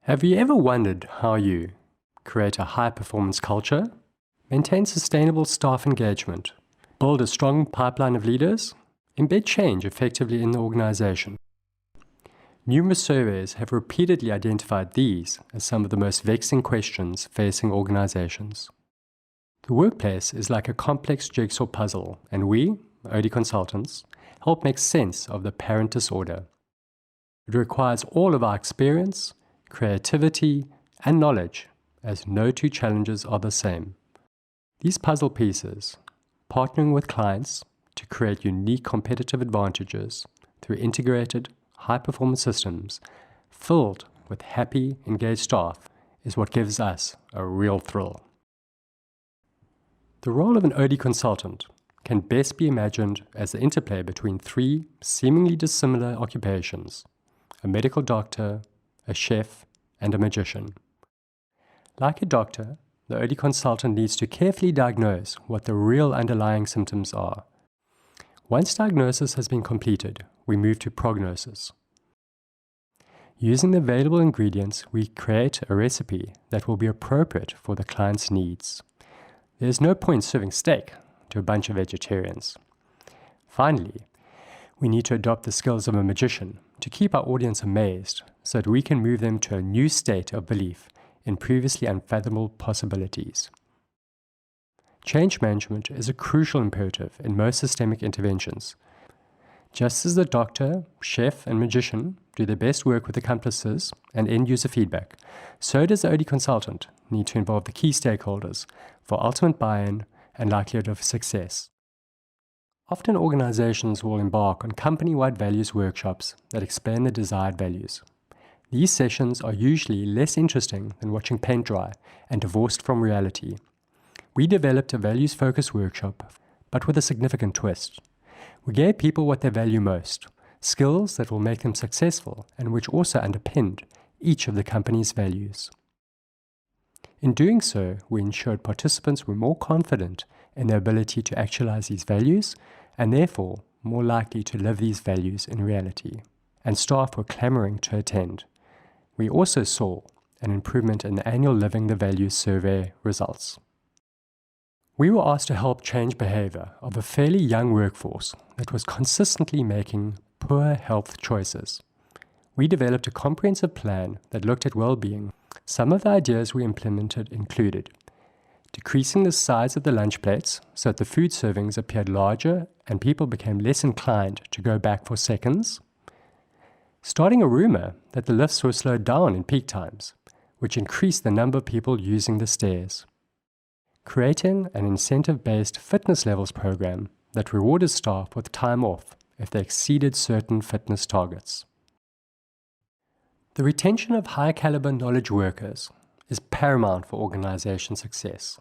Have you ever wondered how you create a high-performance culture, maintain sustainable staff engagement, build a strong pipeline of leaders, embed change effectively in the organization? Numerous surveys have repeatedly identified these as some of the most vexing questions facing organizations. The workplace is like a complex jigsaw puzzle, and we, OD consultants, help make sense of the apparent disorder. It requires all of our experience, creativity, and knowledge, as no two challenges are the same. These puzzle pieces, partnering with clients to create unique competitive advantages through integrated, high-performance systems filled with happy, engaged staff, is what gives us a real thrill. The role of an OD consultant can best be imagined as the interplay between three seemingly dissimilar occupations: a medical doctor, a chef, and a magician. Like a doctor, the OD consultant needs to carefully diagnose what the real underlying symptoms are. Once diagnosis has been completed, we move to prognosis. Using the available ingredients, we create a recipe that will be appropriate for the client's needs. There's no point serving steak to a bunch of vegetarians. Finally, we need to adopt the skills of a magician to keep our audience amazed so that we can move them to a new state of belief in previously unfathomable possibilities. Change management is a crucial imperative in most systemic interventions. Just as the doctor, chef, and magician do their best work with accomplices and end-user feedback, so does the OD consultant need to involve the key stakeholders for ultimate buy-in and likelihood of success. Often organizations will embark on company-wide values workshops that explain the desired values. These sessions are usually less interesting than watching paint dry and divorced from reality. We developed a values-focused workshop, but with a significant twist. We gave people what they value most, skills that will make them successful and which also underpinned each of the company's values. In doing so, we ensured participants were more confident in their ability to actualize these values and therefore more likely to live these values in reality, and staff were clamoring to attend. We also saw an improvement in the annual Living the Values survey results. We were asked to help change behavior of a fairly young workforce that was consistently making poor health choices. We developed a comprehensive plan that looked at well-being. Some of the ideas we implemented included decreasing the size of the lunch plates so that the food servings appeared larger and people became less inclined to go back for seconds, starting a rumor that the lifts were slowed down in peak times, which increased the number of people using the stairs, creating an incentive-based fitness levels program that rewarded staff with time off if they exceeded certain fitness targets. The retention of high-caliber knowledge workers is paramount for organization success.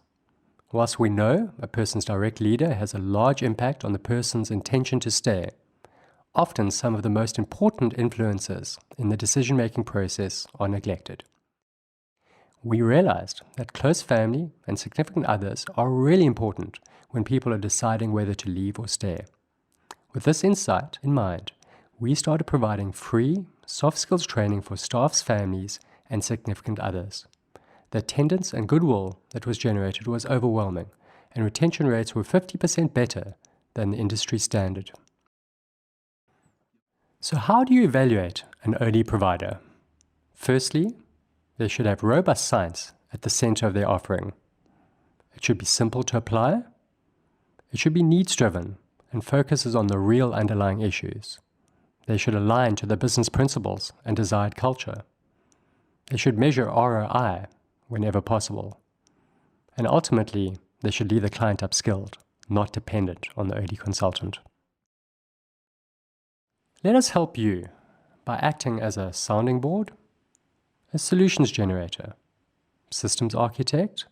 Whilst we know a person's direct leader has a large impact on the person's intention to stay, often some of the most important influences in the decision-making process are neglected. We realized that close family and significant others are really important when people are deciding whether to leave or stay. With this insight in mind, we started providing free, soft skills training for staff's families and significant others. The attendance and goodwill that was generated was overwhelming, and retention rates were 50% better than the industry standard. So how do you evaluate an OD provider? Firstly, they should have robust science at the center of their offering. It should be simple to apply. It should be needs-driven and focuses on the real underlying issues. They should align to the business principles and desired culture. They should measure ROI whenever possible. And ultimately, they should leave the client upskilled, not dependent on the OD consultant. Let us help you by acting as a sounding board, a solutions generator, systems architect,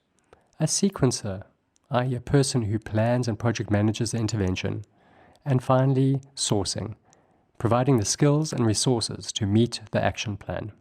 a sequencer, i.e. a person who plans and project manages the intervention, and finally, sourcing, providing the skills and resources to meet the action plan.